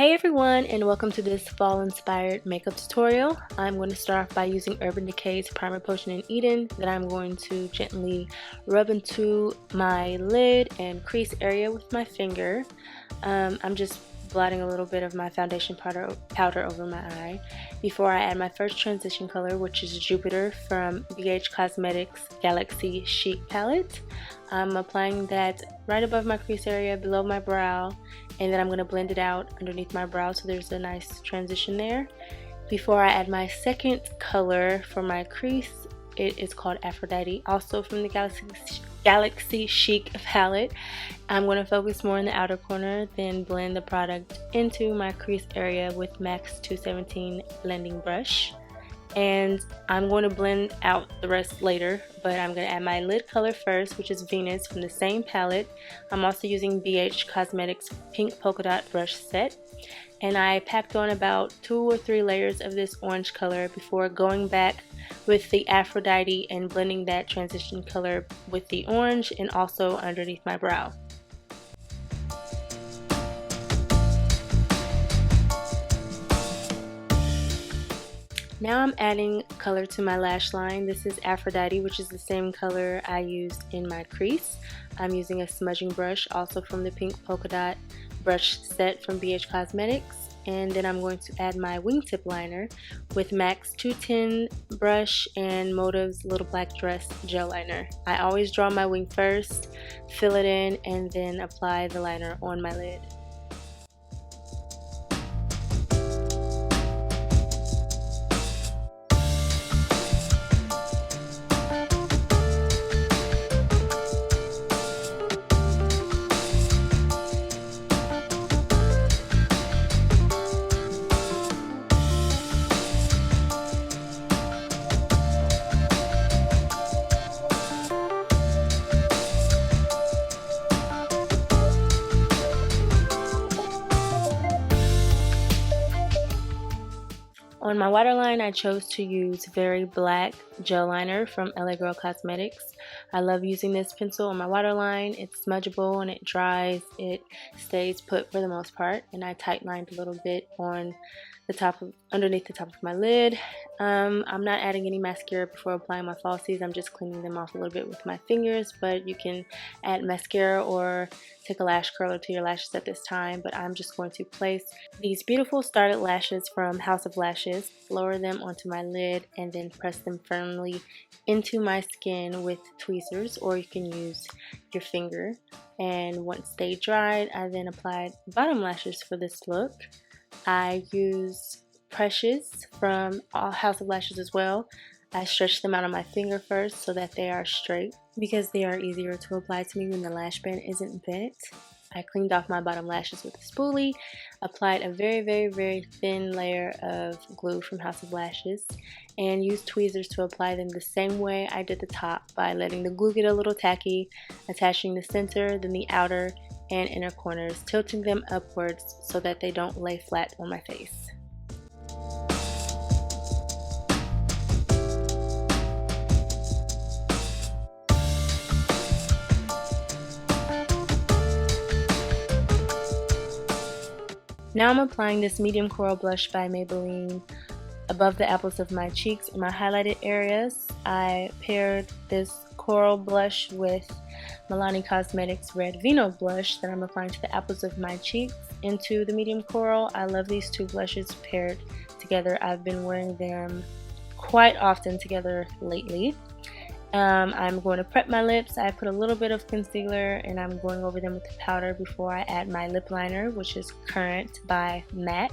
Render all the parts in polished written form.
Hey everyone, and welcome to this fall inspired makeup tutorial. I'm going to start off by using Urban Decay's Primer Potion in Eden that I'm going to gently rub into my lid and crease area with my finger. I'm just blotting a little bit of my foundation powder over my eye before I add my first transition color, which is Jupiter from BH Cosmetics Galaxy Chic palette. I'm applying that right above my crease area, below my brow, and then I'm going to blend it out underneath my brow so there's a nice transition there. Before I add my second color for my crease, it is called Aphrodite, also from the Galaxy Chic palette. I'm going to focus more in the outer corner, then blend the product into my crease area with MAC's 217 blending brush. And I'm going to blend out the rest later, but I'm going to add my lid color first, which is Venus from the same palette. I'm also using BH Cosmetics Pink Polka Dot Brush Set. And I packed on about 2 or 3 layers of this orange color before going back with the Aphrodite and blending that transition color with the orange and also underneath my brow. Now I'm adding color to my lash line. This is Aphrodite, which is the same color I used in my crease. I'm using a smudging brush, also from the Pink Polka Dot Brush Set from BH Cosmetics. And then I'm going to add my wingtip liner with MAC's 210 brush and Motive's Little Black Dress gel liner. I always draw my wing first, fill it in, and then apply the liner on my lid. On my waterline, I chose to use Very Black Gel Liner from LA Girl Cosmetics. I love using this pencil on my waterline. It's smudgeable and it dries. It stays put for the most part. And I tight lined a little bit on the underneath the top of my lid. I'm not adding any mascara before applying my falsies. I'm just cleaning them off a little bit with my fingers, but you can add mascara or take a lash curler to your lashes at this time. But I'm just going to place these beautiful Starlet lashes from House of Lashes, lower them onto my lid, and then press them firmly into my skin with tweezers, or you can use your finger. And once they dried, I then applied bottom lashes for this look. I use Precious from House of Lashes as well. I stretch them out on my finger first so that they are straight because they are easier to apply to me when the lash band isn't bent. I cleaned off my bottom lashes with a spoolie, applied a very thin layer of glue from House of Lashes, and used tweezers to apply them the same way I did the top by letting the glue get a little tacky, attaching the center, then the outer and inner corners, tilting them upwards so that they don't lay flat on my face. Now I'm applying this medium coral blush by Maybelline above the apples of my cheeks and my highlighted areas. I paired this coral blush with Milani Cosmetics Red Vino blush that I'm applying to the apples of my cheeks into the medium coral. I love these two blushes paired together. I've been wearing them quite often together lately. I'm going to prep my lips. I put a little bit of concealer and I'm going over them with the powder before I add my lip liner, which is Currant by MAC.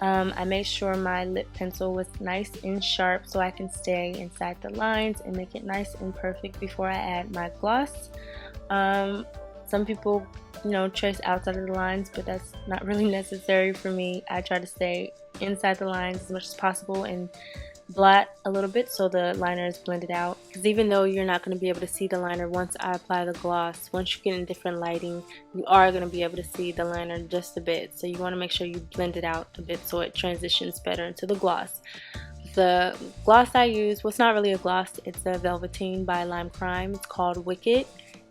I made sure my lip pencil was nice and sharp so I can stay inside the lines and make it nice and perfect before I add my gloss. Some people, trace outside of the lines, but that's not really necessary for me. I try to stay inside the lines as much as possible and blot a little bit so the liner is blended out, because even though you're not going to be able to see the liner once I apply the gloss, once you get in different lighting you are going to be able to see the liner just a bit, so you want to make sure you blend it out a bit so it transitions better into the gloss. The gloss I use, well, it's not really a gloss, it's a Velvetine by Lime Crime. It's called Wicked,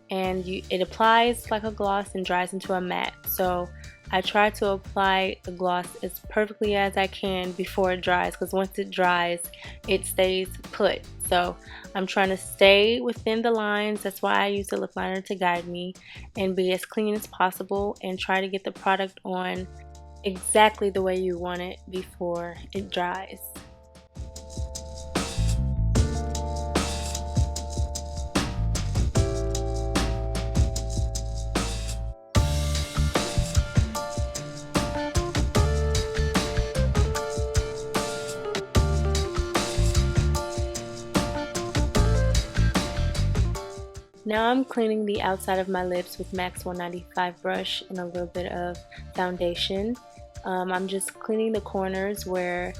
and it applies like a gloss and dries into a matte. So I try to apply the gloss as perfectly as I can before it dries, because once it dries, it stays put. So I'm trying to stay within the lines. That's why I use the lip liner to guide me, and be as clean as possible and try to get the product on exactly the way you want it before it dries. Now I'm cleaning the outside of my lips with MAC's 195 brush and a little bit of foundation. I'm just cleaning the corners where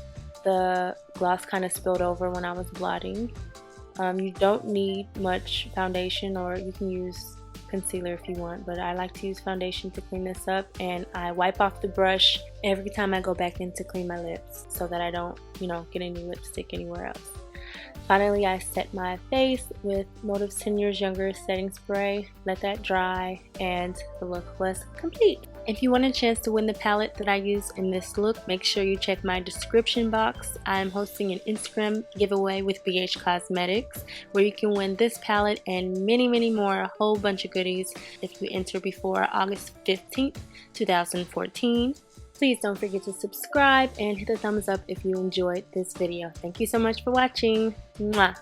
the gloss kind of spilled over when I was blotting. You don't need much foundation, or you can use concealer if you want, but I like to use foundation to clean this up, and I wipe off the brush every time I go back in to clean my lips so that I don't, get any lipstick anywhere else. Finally, I set my face with Motive's 10 Years Younger setting spray, let that dry, and the look was complete. If you want a chance to win the palette that I use in this look, make sure you check my description box. I'm hosting an Instagram giveaway with BH Cosmetics where you can win this palette and many, many more, a whole bunch of goodies if you enter before August 15th, 2014. Please don't forget to subscribe and hit the thumbs up if you enjoyed this video. Thank you so much for watching. Mwah.